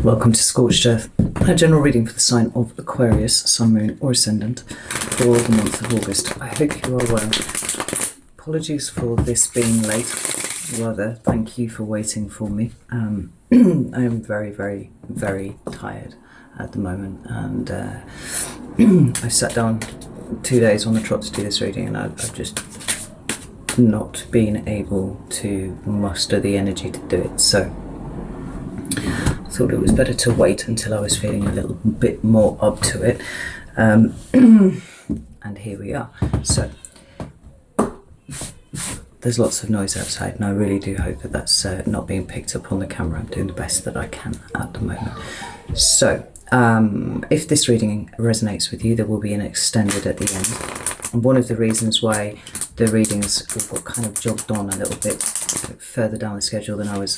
Welcome to Scorched Earth, a general reading for the sign of Aquarius, Sun, Moon or Ascendant for the month of August. I hope you are well. Apologies for this being late. Rather, thank you for waiting for me. I am very, very, very tired at the moment, and I've sat down 2 days on the trot to do this reading, and I've just not been able to muster the energy to do it. So I thought it was better to wait until I was feeling a little bit more up to it. And here we are. So there's lots of noise outside, and I really do hope that that's not being picked up on the camera. I'm doing the best that I can at the moment. So if this reading resonates with you, there will be an extended at the end. And one of the reasons why the readings got kind of jogged on a little bit further down the schedule than I was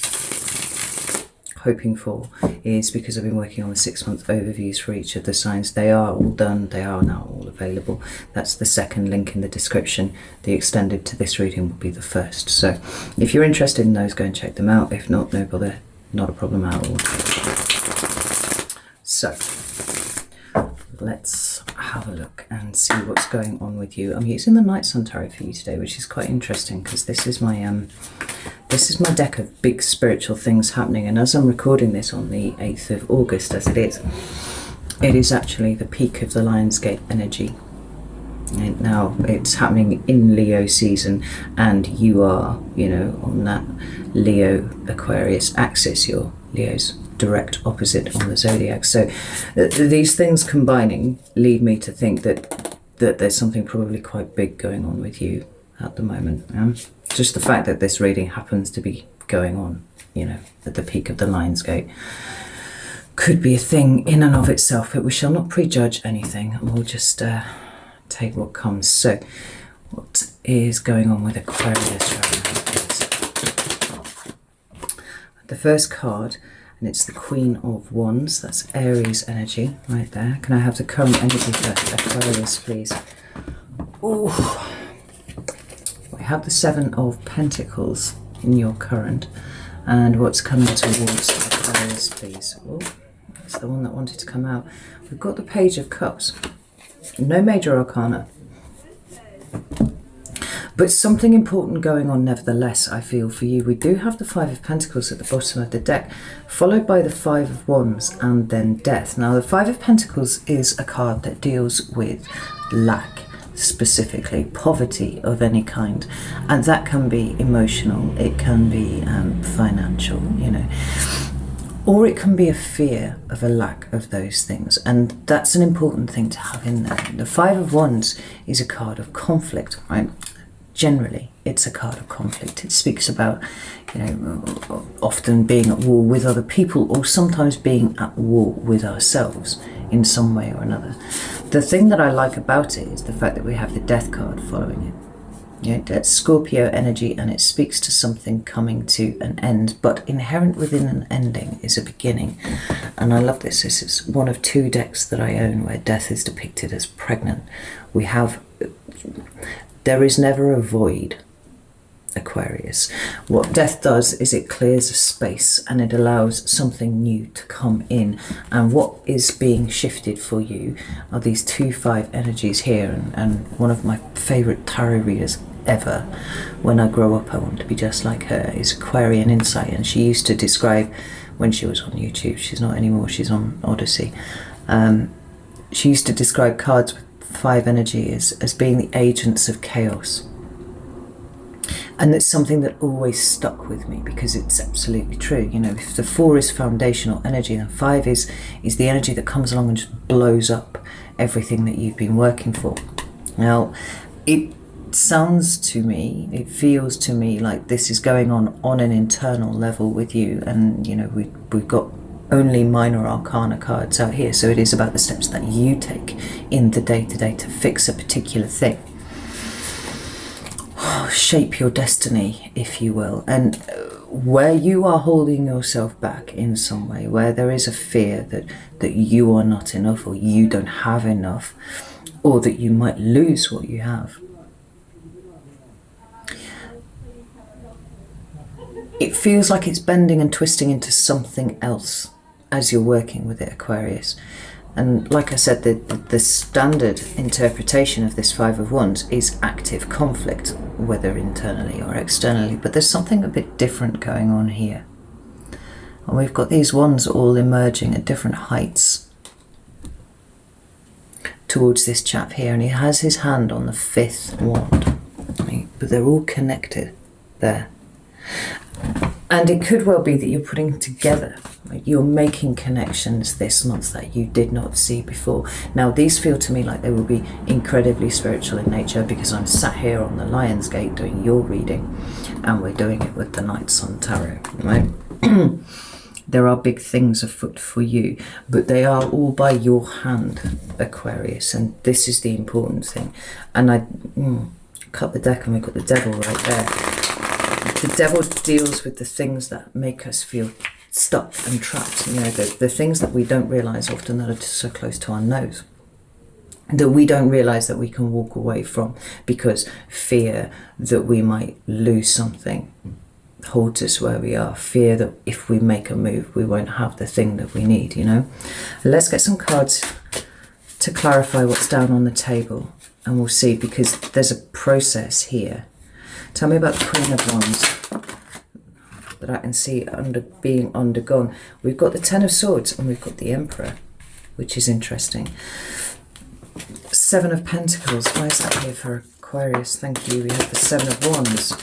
hoping for is because I've been working on the 6-month overviews for each of the signs. They are all done, they are now all available. That's the second link in the description. The extended to this reading will be the first. So if you're interested in those, go and check them out. If not, no bother, not a problem at all. So let's have a look and see what's going on with you. I'm using the Night Sun Tarot for you today, which is quite interesting because this is my deck of big spiritual things happening, and as I'm recording this on the 8th of August, as it is actually the peak of the Lionsgate energy. And now it's happening in Leo season, and you are, on that Leo Aquarius axis. You're Leo's direct opposite on the zodiac. So these things combining lead me to think that there's something probably quite big going on with you at the moment. Just the fact that this reading happens to be going on, at the peak of the Lionsgate, could be a thing in and of itself, but we shall not prejudge anything, and we'll just take what comes. So what is going on with Aquarius right now, please? The first card, and it's the Queen of Wands. That's Aries energy right there. Can I have the current energy for Aquarius, please? Ooh. We have the 7 of Pentacles in your current, and what's coming towards Aquarius, please? Oh, that's the one that wanted to come out. We've got the Page of Cups. No major arcana, but something important going on nevertheless, I feel, for you. We do have the 5 of Pentacles at the bottom of the deck, followed by the 5 of Wands and then Death. Now the 5 of Pentacles is a card that deals with lack, specifically poverty of any kind, and that can be emotional, it can be financial, or it can be a fear of a lack of those things, and that's an important thing to have in there. The 5 of Wands is a card of conflict, right? Generally it's a card of conflict. It speaks about often being at war with other people, or sometimes being at war with ourselves in some way or another. The thing that I like about it is the fact that we have the Death card following it. That's Scorpio energy, and it speaks to something coming to an end, but inherent within an ending is a beginning. And I love this. This is one of 2 decks that I own where Death is depicted as pregnant. There is never a void, Aquarius. What Death does is it clears a space and it allows something new to come in, and what is being shifted for you are these 2-5 energies here. And one of my favorite tarot readers ever, when I grow up I want to be just like her, is Aquarian Insight, and she used to describe, when she was on YouTube, she's not anymore, she's on Odyssey, she used to describe cards with 5 energy as being the agents of chaos. And it's something that always stuck with me because it's absolutely true. If the 4 is foundational energy, then 5 is the energy that comes along and just blows up everything that you've been working for. Now, it sounds to me, it feels to me like this is going on an internal level with you, and we've got only minor arcana cards out here, so it is about the steps that you take in the day-to-day to fix a particular thing. Shape your destiny, if you will. And where you are holding yourself back in some way, where there is a fear that you are not enough, or you don't have enough, or that you might lose what you have, it feels like it's bending and twisting into something else as you're working with it, Aquarius. And like I said, the standard interpretation of this Five of Wands is active conflict, whether internally or externally, but there's something a bit different going on here. And we've got these wands all emerging at different heights towards this chap here, and he has his hand on the 5th wand, right? But they're all connected there. And it could well be that you're putting together, right? You're making connections this month that you did not see before. Now, these feel to me like they will be incredibly spiritual in nature, because I'm sat here on the Lion's Gate doing your reading, and we're doing it with the Knights on Tarot, right? There are big things afoot for you, but they are all by your hand, Aquarius, and this is the important thing. And I cut the deck, and we've got the Devil right there. The Devil deals with the things that make us feel stuck and trapped, you know, the things that we don't realise often, that are so close to our nose, that we don't realise that we can walk away from, because fear that we might lose something holds us where we are. Fear that if we make a move, we won't have the thing that we need, you know. Let's get some cards to clarify what's down on the table, and we'll see, because there's a process here. Tell me about the Queen of Wands that I can see being undergone. We've got the Ten of Swords, and we've got the Emperor, which is interesting. 7 of Pentacles. Why is that here for Aquarius? Thank you. We have the 7 of Wands.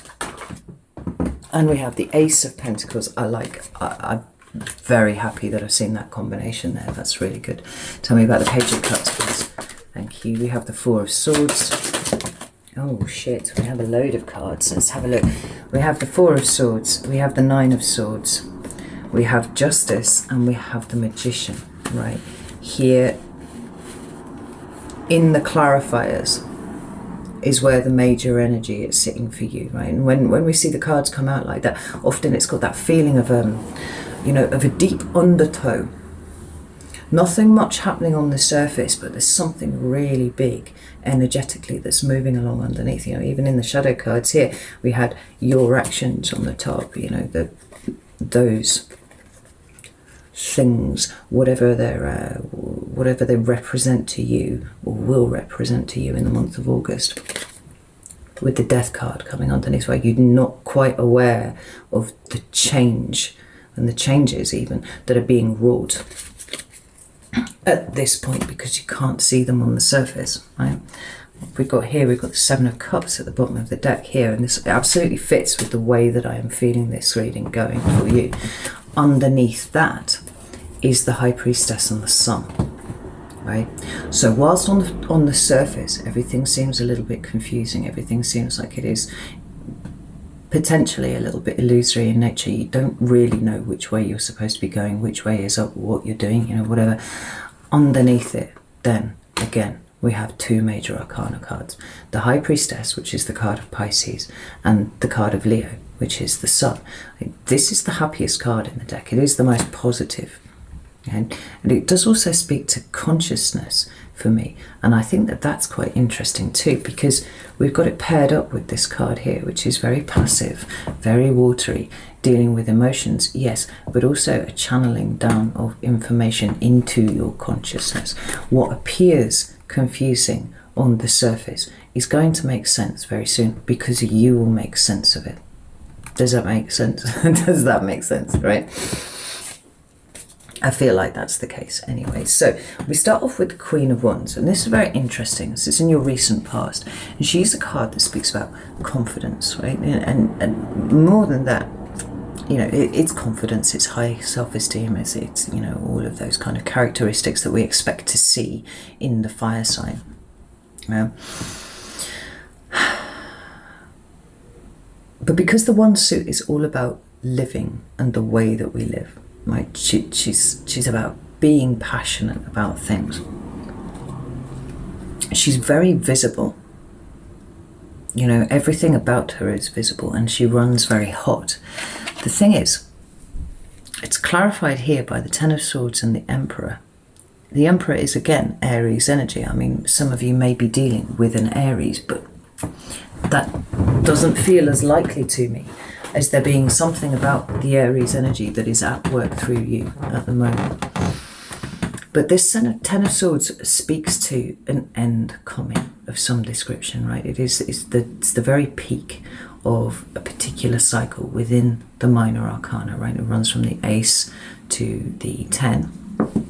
And we have the Ace of Pentacles. I'm very happy that I've seen that combination there. That's really good. Tell me about the Page of Cups, please. Thank you. We have the 4 of Swords. Oh shit, we have a load of cards. Let's have a look. We have the 4 of Swords. We have the 9 of Swords. We have Justice, and we have the Magician. Right here in the clarifiers is where the major energy is sitting for you, right? And when we see the cards come out like that, often it's got that feeling of you know, of a deep undertow. Nothing much happening on the surface, but there's something really big energetically that's moving along underneath. You know, even in the shadow cards here, we had your actions on the top, you know, those things, whatever they represent to you, or will represent to you in the month of August, with the Death card coming underneath, where you're not quite aware of the change and the changes even that are being wrought at this point, because you can't see them on the surface, right? We've got the 7 of Cups at the bottom of the deck here, and this absolutely fits with the way that I am feeling this reading going for you. Underneath that is the High Priestess and the Sun, right? So whilst on the surface everything seems a little bit confusing, everything seems like it is potentially a little bit illusory in nature, you don't really know which way you're supposed to be going, which way is up, what you're doing, you know, whatever. Underneath it, then again, we have 2 major arcana cards, the High Priestess, which is the card of Pisces, and the card of Leo, which is the Sun. This is the happiest card in the deck. It is the most positive, and it does also speak to consciousness for me, and I think that that's quite interesting too, because we've got it paired up with this card here, which is very passive, very watery, dealing with emotions, yes, but also a channeling down of information into your consciousness. What appears confusing on the surface is going to make sense very soon, because you will make sense of it. Does that make sense? Does that make sense, right? I feel like that's the case anyway. So we start off with the Queen of Wands, and this is very interesting. This is in your recent past, and she's a card that speaks about confidence, right? And more than that, you know, it's confidence, it's high self-esteem, it's you know, all of those kind of characteristics that we expect to see in the fire sign. But because the Wand suit is all about living and the way that we live, right? She's about being passionate about things. She's very visible. You know, everything about her is visible, and she runs very hot. The thing is, it's clarified here by the Ten of Swords and the Emperor. The Emperor is, again, Aries energy. I mean, some of you may be dealing with an Aries, but that doesn't feel as likely to me as there being something about the Aries energy that is at work through you at the moment. But this Ten of Swords speaks to an end coming of some description, right? It's the very peak of a particular cycle within the minor arcana, right? It runs from the Ace to the 10.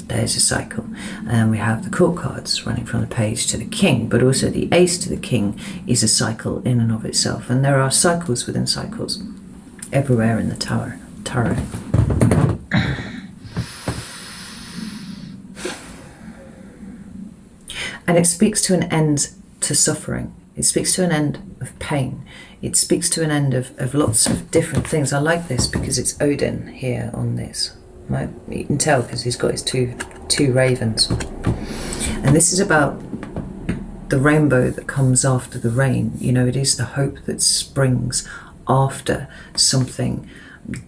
There's a cycle. And we have the court cards running from the Page to the King, but also the Ace to the King is a cycle in and of itself. And there are cycles within cycles everywhere in the tarot. And it speaks to an end to suffering. It speaks to an end of pain. It speaks to an end of lots of different things. I like this because it's Odin here on this. Right? You can tell because he's got his two ravens. And this is about the rainbow that comes after the rain. You know, it is the hope that springs after something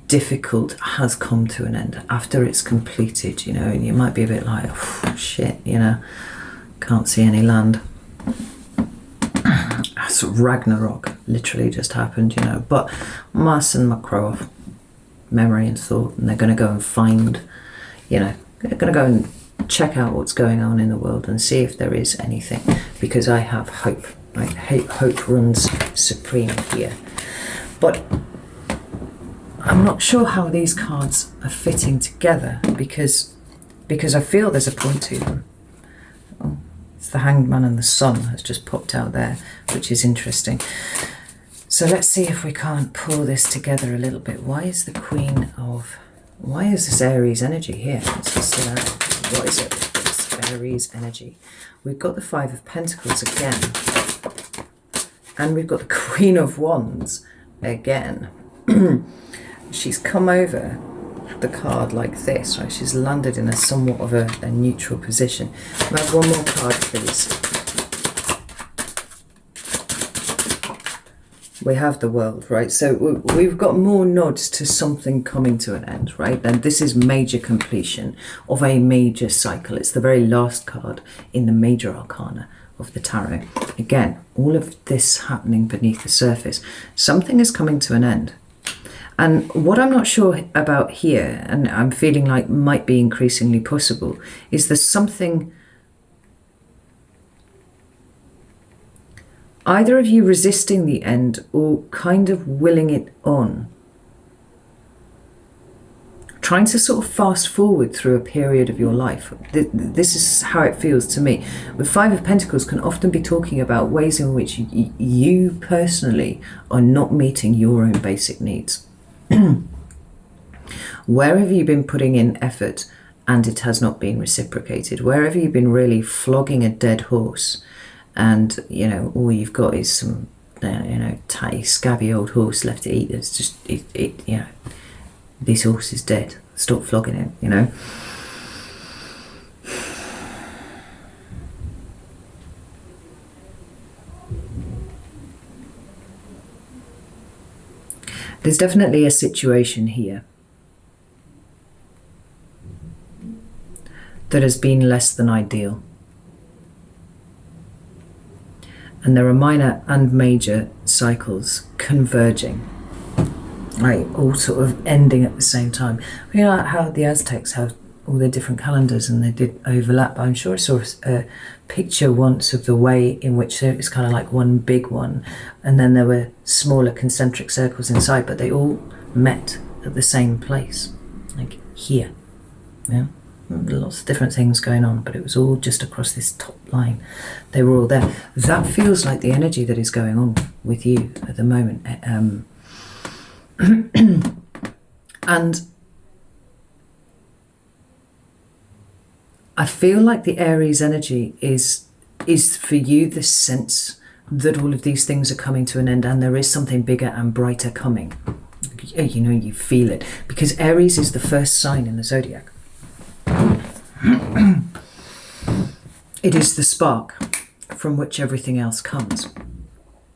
difficult has come to an end, after it's completed, you know, and you might be a bit like, oh, shit, you know, can't see any land. Sort of Ragnarok literally just happened, you know, but Mars and Macrow, memory and thought, and they're going to go and find, you know, they're going to go and check out what's going on in the world and see if there is anything, because I have hope, right? Hope runs supreme here. But I'm not sure how these cards are fitting together because I feel there's a point to them. Oh, it's the Hanged Man and the Sun has just popped out there, which is interesting. So let's see if we can't pull this together a little bit. Why is this Aries energy here? Let's just see that. What is it? This Aries energy. We've got the Five of Pentacles again. And we've got the Queen of Wands again. She's come over the card like this, right? She's landed in a somewhat of a neutral position. Can I have one more card, please? We have the World, right? So we've got more nods to something coming to an end, right? And this is major completion of a major cycle. It's the very last card in the major arcana of the tarot. Again, all of this happening beneath the surface. Something is coming to an end. And what I'm not sure about here, and I'm feeling like might be increasingly possible, is there's something, either of you resisting the end or kind of willing it on. Trying to sort of fast forward through a period of your life. This is how it feels to me. The Five of Pentacles can often be talking about ways in which you personally are not meeting your own basic needs. Where have you been putting in effort and it has not been reciprocated? Where have you been really flogging a dead horse and, you know, all you've got is some, you know, tatty, scabby old horse left to eat? It's just, you know, this horse is dead. Stop flogging it, you know. There's definitely a situation here that has been less than ideal. And there are minor and major cycles converging, right, all sort of ending at the same time. You know how the Aztecs have all their different calendars and they did overlap. I'm sure I saw a picture once of the way in which it's kind of like one big one, and then there were smaller concentric circles inside, but they all met at the same place, like here. Yeah, lots of different things going on, but it was all just across this top line. They were all there. That feels like the energy that is going on with you at the moment. And I feel like the Aries energy is for you the sense that all of these things are coming to an end and there is something bigger and brighter coming. You know, you feel it. Because Aries is the first sign in the zodiac. It is the spark from which everything else comes.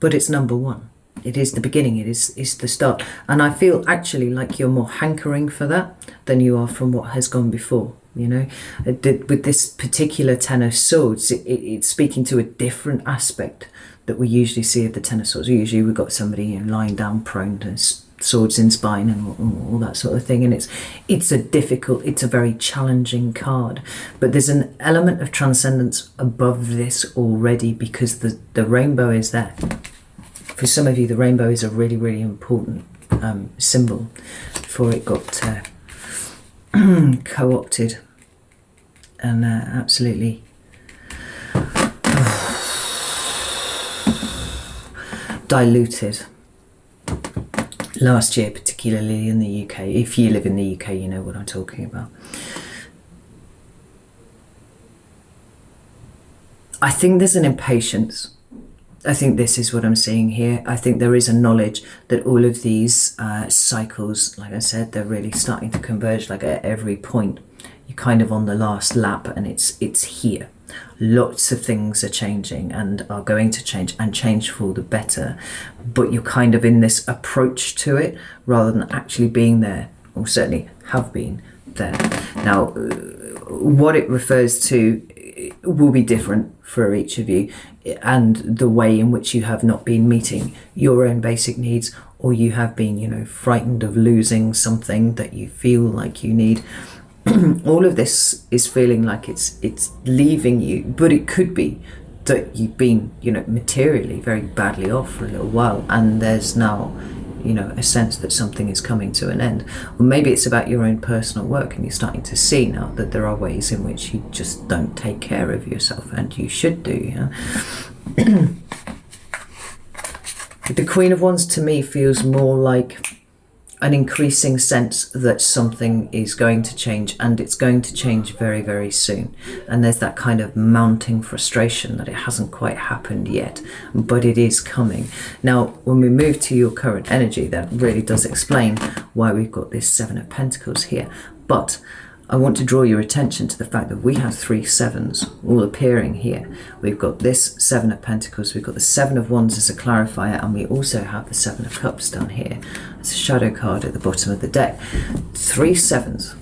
But it's number one. It is the beginning. It is the start. And I feel actually like you're more hankering for that than you are from what has gone before. You know, with this particular Ten of Swords, it's speaking to a different aspect that we usually see of the Ten of Swords. Usually we've got somebody, you know, lying down prone and swords in spine and all that sort of thing. And it's a very challenging card, but there's an element of transcendence above this already, because the rainbow is there. For some of you, the rainbow is a really, really important symbol, for it got co-opted and absolutely diluted last year, particularly in the UK. If you live in the UK, you know what I'm talking about. I think there's an impatience. I think this is what I'm seeing here. I think there is a knowledge that all of these cycles, like I said, they're really starting to converge. Like at every point, you're kind of on the last lap, and it's here. Lots of things are changing and are going to change, and change for the better. But you're kind of in this approach to it rather than actually being there, or certainly have been there. Now, what it refers to will be different for each of you, and the way in which you have not been meeting your own basic needs, or you have been, you know, frightened of losing something that you feel like you need. All of this is feeling like it's leaving you, but it could be that you've been, you know, materially very badly off for a little while, and there's now, you know, a sense that something is coming to an end. Or maybe it's about your own personal work, and you're starting to see now that there are ways in which you just don't take care of yourself, and you should do. You know? The Queen of Wands to me feels more like an increasing sense that something is going to change, and it's going to change very, very soon. And there's that kind of mounting frustration that it hasn't quite happened yet, but it is coming. Now, when we move to your current energy, that really does explain why we've got this Seven of Pentacles here. But I want to draw your attention to the fact that we have 3 sevens all appearing here. We've got this Seven of Pentacles, we've got the Seven of Wands as a clarifier, and we also have the Seven of Cups down here. It's a shadow card at the bottom of the deck. 3 sevens.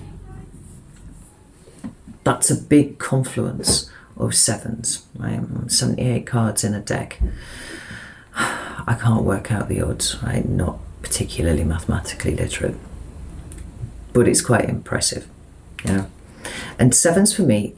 That's a big confluence of sevens, right? 78 cards in a deck. I can't work out the odds, right? Not particularly mathematically literate, but it's quite impressive. Yeah, and sevens for me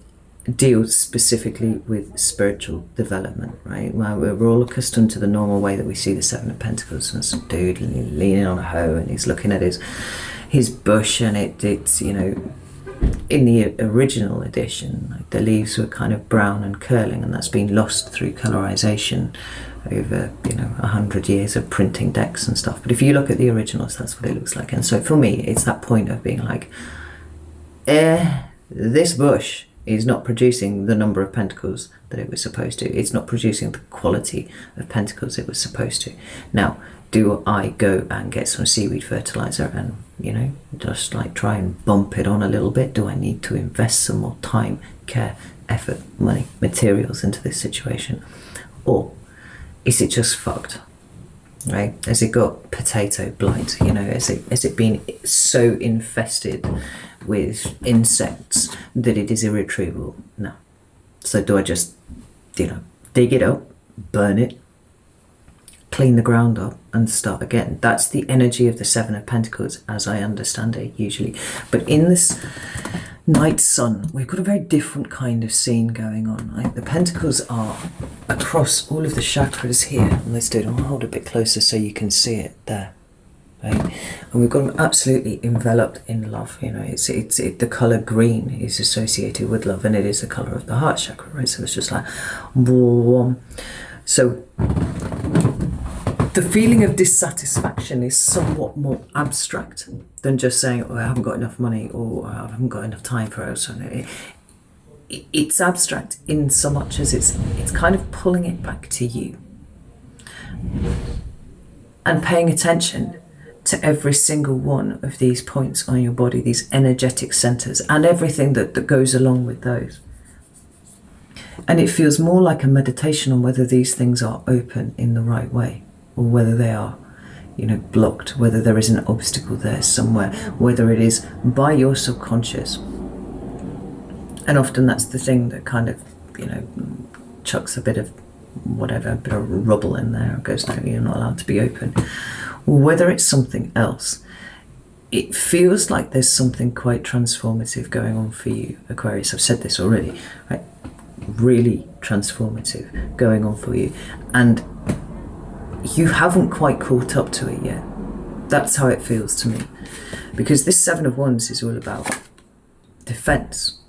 deals specifically with spiritual development, right? Well, we're all accustomed to the normal way that we see the Seven of Pentacles, and some dude leaning on a hoe, and he's looking at his bush, and it's, you know, in the original edition, like, the leaves were kind of brown and curling, and that's been lost through colorization over, you know, 100 years of printing decks and stuff. But if you look at the originals, that's what it looks like. And so for me, it's that point of being like, this bush is not producing the number of pentacles that it was supposed to. It's not producing the quality of pentacles it was supposed to. Now, do I go and get some seaweed fertilizer and, you know, just like try and bump it on a little bit? Do I need to invest some more time, care, effort, money, materials into this situation? Or is it just fucked? Right? Has it got potato blight? You know, has it been so infested with insects that it is irretrievable? No. So do I just, you know, dig it up, burn it, clean the ground up, and start again? That's the energy of the Seven of Pentacles, as I understand it, usually. But in this night sun, we've got a very different kind of scene going on. Right? The pentacles are across all of the chakras here. And let's do it. I'll hold it a bit closer so you can see it there. Right? And we've got them absolutely enveloped in love. You know, the color green is associated with love, and it is the color of the heart chakra. Right? So it's just like, boom. So the feeling of dissatisfaction is somewhat more abstract than just saying, oh, I haven't got enough money, or I haven't got enough time for it. It's abstract in so much as it's kind of pulling it back to you and paying attention to every single one of these points on your body, these energetic centers, and everything that goes along with those. And it feels more like a meditation on whether these things are open in the right way, or whether they are, you know, blocked, whether there is an obstacle there somewhere, whether it is by your subconscious. And often that's the thing that kind of, you know, chucks a bit of whatever, a bit of rubble in there, and goes, no, you're not allowed to be open. or whether it's something else, it feels like there's something quite transformative going on for you, Aquarius. I've said this already, right? Really transformative going on for you. And you haven't quite caught up to it yet. That's how it feels to me. Because this Seven of Wands is all about defense.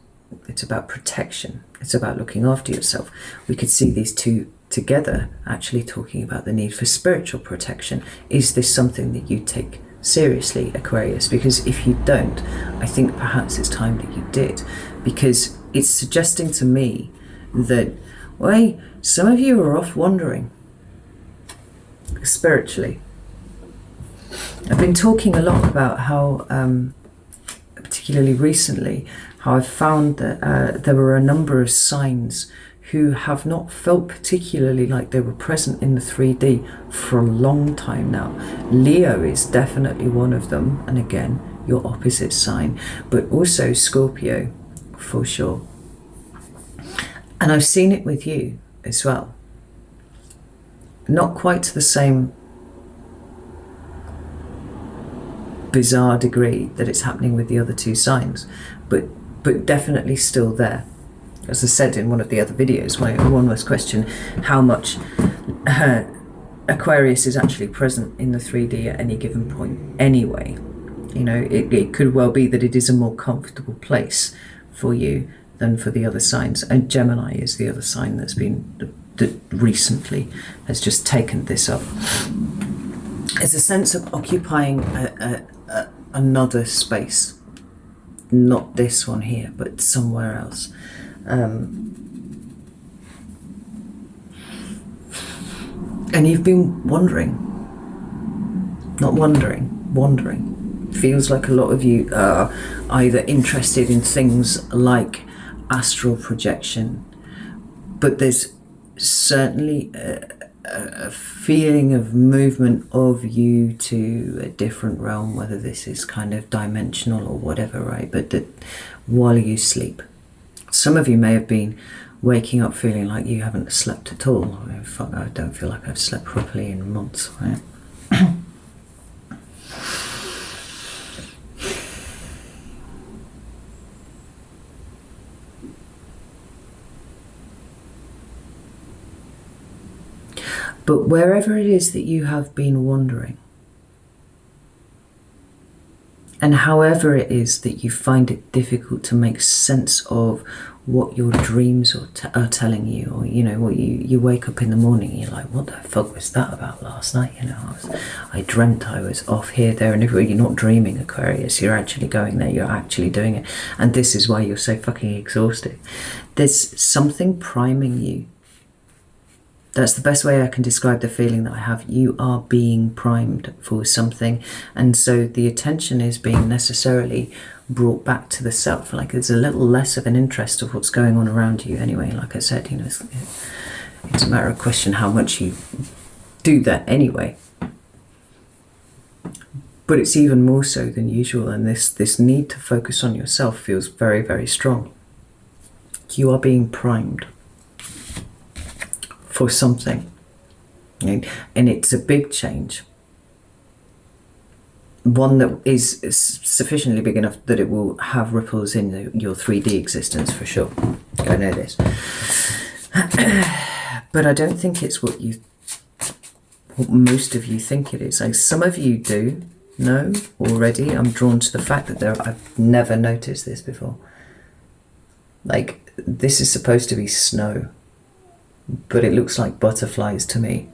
It's about protection. It's about looking after yourself. We could see these two together actually talking about the need for spiritual protection. Is this something that you take seriously, Aquarius? Because if you don't, I think perhaps it's time that you did. Because it's suggesting to me that, well, some of you are off wandering spiritually. I've been talking a lot about how, particularly recently, how I've found that there were a number of signs who have not felt particularly like they were present in the 3D for a long time now. Leo is definitely one of them, and again, your opposite sign, but also Scorpio, for sure. And I've seen it with you as well. Not quite to the same bizarre degree that it's happening with the other two signs, but definitely still there. As I said in one of the other videos, one was questioned how much Aquarius is actually present in the 3D at any given point anyway. You know, it could well be that it is a more comfortable place for you than for the other signs. And Gemini is the other sign that recently has just taken this up. It's a sense of occupying another space. Not this one here, but somewhere else. And you've been wandering. Not wandering. Feels like a lot of you are either interested in things like astral projection, but there's certainly a feeling of movement of you to a different realm, whether this is kind of dimensional or whatever, right? But that while you sleep, some of you may have been waking up feeling like you haven't slept at all. I don't feel like I've slept properly in months, right? But wherever it is that you have been wandering, and however it is that you find it difficult to make sense of what your dreams are telling you, or you know, what you wake up in the morning and you're like, what the fuck was that about last night? You know, I dreamt I was off here, there and everywhere. You're not dreaming, Aquarius. You're actually going there. You're actually doing it. And this is why you're so fucking exhausted. There's something priming you. That's the best way I can describe the feeling that I have. You are being primed for something. And so the attention is being necessarily brought back to the self. Like there's a little less of an interest of what's going on around you anyway. Like I said, you know, it's a matter of question how much you do that anyway. But it's even more so than usual. And this need to focus on yourself feels very, very strong. You are being primed for something, and it's a big change, one that is sufficiently big enough that it will have ripples in your 3D existence for sure. I know this. But I don't think it's what most of you think it is. Like some of you do know already. I'm drawn to the fact that I've never noticed this before. Like this is supposed to be snow, but it looks like butterflies to me.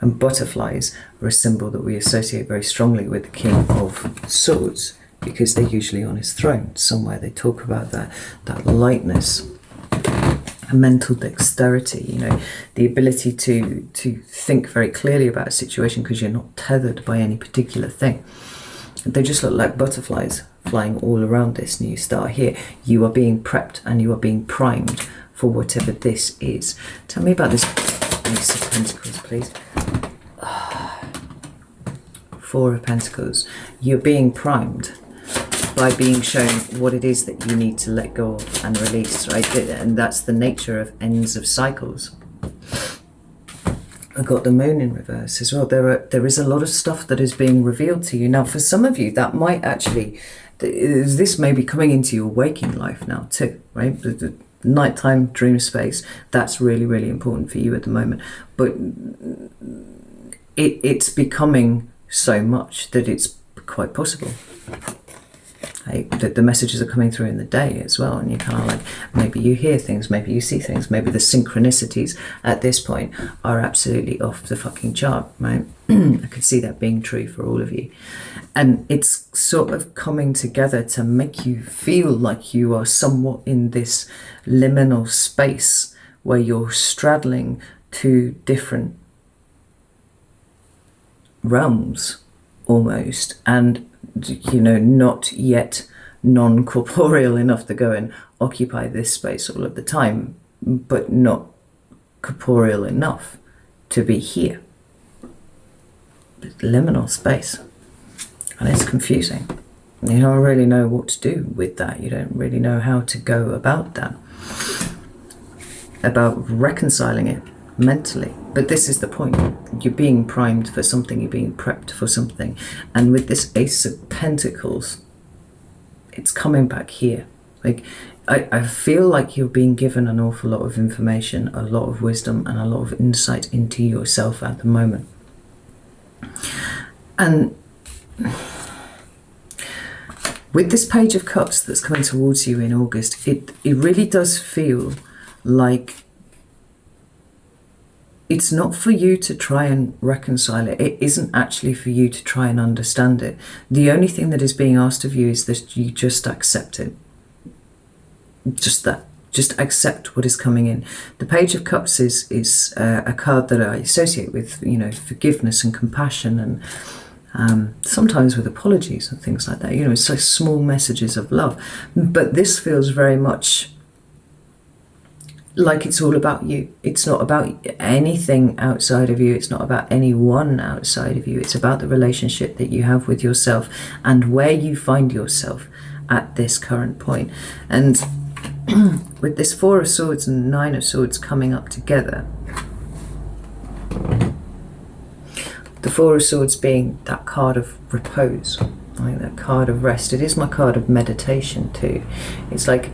And butterflies are a symbol that we associate very strongly with the King of Swords, because they're usually on his throne. Somewhere they talk about that lightness, a mental dexterity, you know, the ability to think very clearly about a situation because you're not tethered by any particular thing. They just look like butterflies flying all around this new star here. You are being prepped and you are being primed for whatever this is. Tell me about this Ace of Pentacles, please. Four of Pentacles. You're being primed by being shown what it is that you need to let go of and release, right? And that's the nature of ends of cycles. I got the moon in reverse as well. There is a lot of stuff that is being revealed to you. Now, for some of you, that might actually, this may be coming into your waking life now too, right? The nighttime dream space, that's really, really important for you at the moment. But it's becoming so much that it's quite possible. The messages are coming through in the day as well, and you're kind of like, maybe you hear things, maybe you see things, maybe the synchronicities at this point are absolutely off the fucking chart, right? I could see that being true for all of you. And it's sort of coming together to make you feel like you are somewhat in this liminal space where you're straddling two different realms almost, and not yet non-corporeal enough to go and occupy this space all of the time, but not corporeal enough to be here. It's liminal space, and it's confusing. You don't really know what to do with that. You don't really know how to go about that, about reconciling it mentally. But this is the point. You're being primed for something, you're being prepped for something. And with this Ace of Pentacles, it's coming back here. Like, I feel like you're being given an awful lot of information, a lot of wisdom, and a lot of insight into yourself at the moment. And with this Page of Cups that's coming towards you in August, it really does feel like it's not for you to try and reconcile it. It isn't actually for you to try and understand it. The only thing that is being asked of you is that you just accept it. Just that. Just accept what is coming in. The Page of Cups is a card that I associate with, forgiveness and compassion, and sometimes with apologies and things like that. It's like small messages of love. But this feels very much like it's all about you. It's not about anything outside of you. It's not about anyone outside of you. It's about the relationship that you have with yourself and where you find yourself at this current point. And with this Four of Swords and Nine of Swords coming up together, the Four of Swords being that card of repose, like that card of rest. It is my card of meditation too. It's like,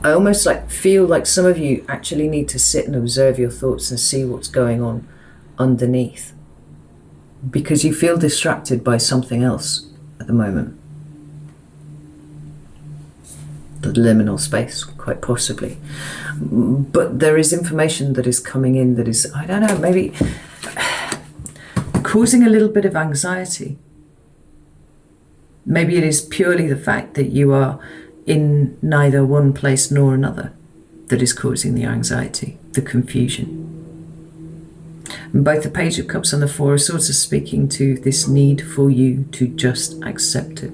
I almost feel like some of you actually need to sit and observe your thoughts and see what's going on underneath, because you feel distracted by something else at the moment. The liminal space, quite possibly. But there is information that is coming in that is, I don't know, maybe causing a little bit of anxiety. Maybe it is purely the fact that you are in neither one place nor another that is causing the anxiety, the confusion. And both the Page of Cups and the Four of Swords are speaking to this need for you to just accept it.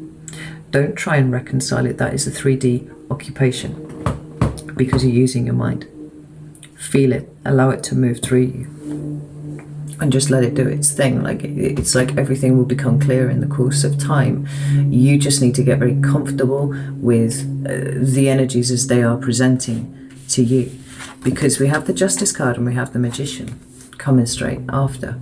Don't try and reconcile it. That is a 3D occupation, because you're using your mind. Feel it, allow it to move through you, and just let it do its thing. It's like everything will become clear in the course of time. You just need to get very comfortable with the energies as they are presenting to you, because we have the Justice card and we have the Magician coming straight after.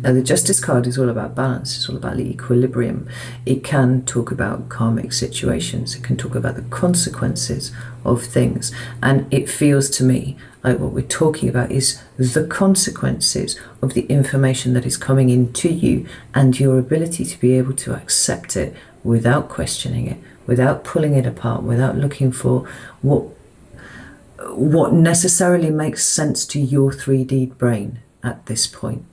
Now, the Justice card is all about balance. It's all about the equilibrium. It can talk about karmic situations. It can talk about the consequences of things. And it feels to me like what we're talking about is the consequences of the information that is coming into you, and your ability to be able to accept it without questioning it, without pulling it apart, without looking for what necessarily makes sense to your 3D brain at this point.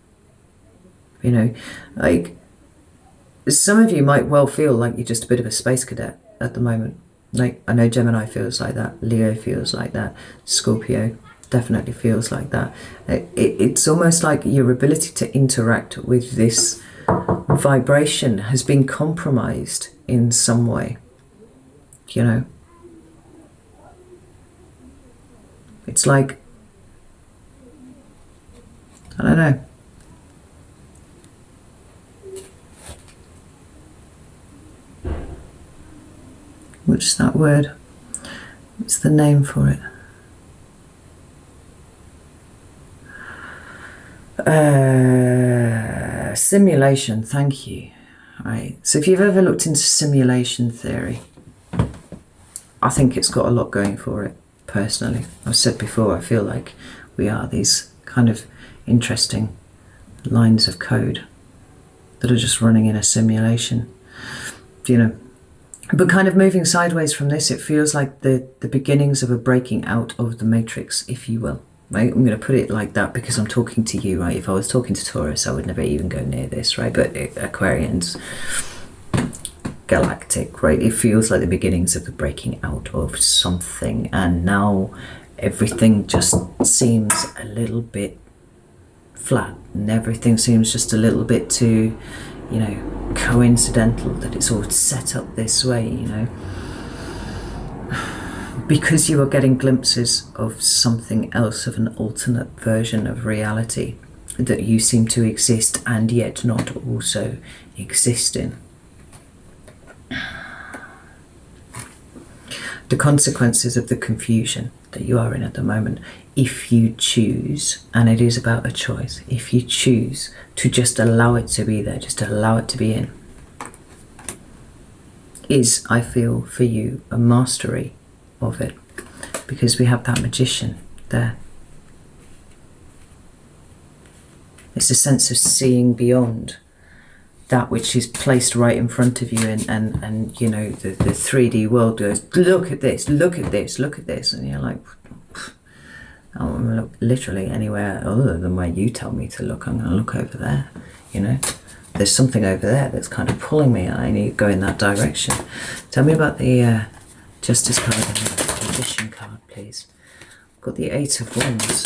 Like, some of you might well feel like you're just a bit of a space cadet at the moment. Like, I know Gemini feels like that, Leo feels like that, Scorpio definitely feels like that. It's almost like your ability to interact with this vibration has been compromised in some way. It's like, I don't know. What's that word? What's the name for it? Simulation, thank you. Right. So if you've ever looked into simulation theory, I think it's got a lot going for it, personally. I've said before, I feel like we are these kind of interesting lines of code that are just running in a simulation, you know. But kind of moving sideways from this, it feels like the beginnings of a breaking out of the matrix, if you will. Right? I'm going to put it like that because I'm talking to you, right? If I was talking to Taurus, I would never even go near this, right? But Aquarians, galactic, right? It feels like the beginnings of the breaking out of something, and now everything just seems a little bit flat, and everything seems just a little bit too, you know, coincidental that it's all set up this way, you know. Because you are getting glimpses of something else, of an alternate version of reality that you seem to exist and yet not also exist in. The consequences of the confusion that you are in at the moment, if you choose, and it is about a choice, if you choose to just allow it to be there, just to allow it to be in, is, I feel, for you, a mastery of it, because we have that magician there. It's a sense of seeing beyond that which is placed right in front of you, and you know, the 3D world goes, look at this, look at this, look at this, and you're like, I don't want to look literally anywhere other than where you tell me to look. I'm going to look over there, you know. There's something over there that's kind of pulling me, and I need to go in that direction. Tell me about the Justice card and the Magician card, please. I've got the 8 of Wands.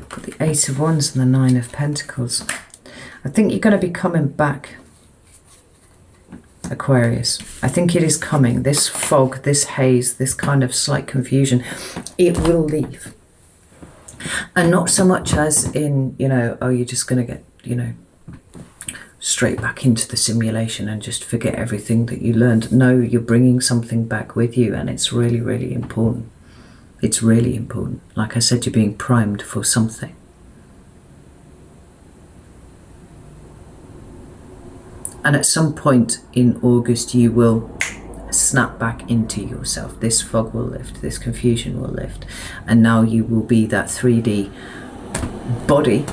Got the 8 of Wands and the 9 of Pentacles. I think you're going to be coming back, Aquarius. I think it is coming. This fog, this haze, this kind of slight confusion, it will leave. And not so much as in, you know, oh, you're just going to get, you know, straight back into the simulation and just forget everything that you learned. No, you're bringing something back with you, and it's really, really important. It's really important. Like I said, you're being primed for something. And at some point in August, you will snap back into yourself. This fog will lift, this confusion will lift, and now you will be that 3D body,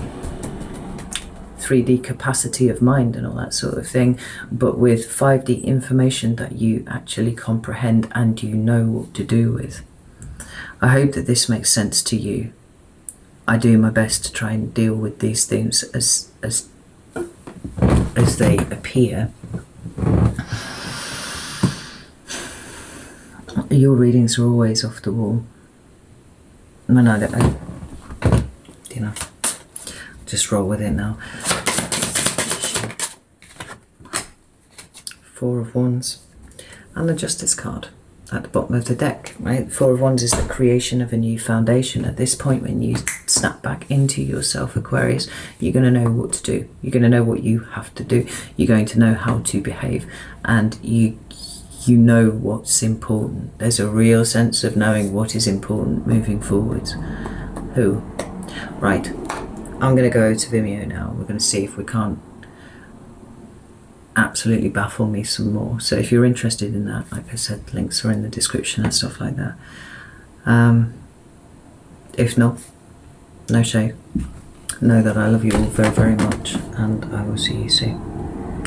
3D capacity of mind and all that sort of thing, but with 5D information that you actually comprehend and you know what to do with. I hope that this makes sense to you. I do my best to try and deal with these things as they appear. Your readings are always off the wall. I mean, you know, just roll with it now. 4 of Wands and the Justice card at the bottom of the deck, right? 4 of Wands is the creation of a new foundation. At this point, when you snap back into yourself, Aquarius, you're going to know what to do. You're going to know what you have to do. You're going to know how to behave, and you know what's important. There's a real sense of knowing what is important moving forwards. Right, I'm going to go to Vimeo now. We're going to see if we can't absolutely baffle me some more. So if you're interested in that, like I said, links are in the description and stuff like that. If not, no shame. Know that I love you all very, very much, and I will see you soon.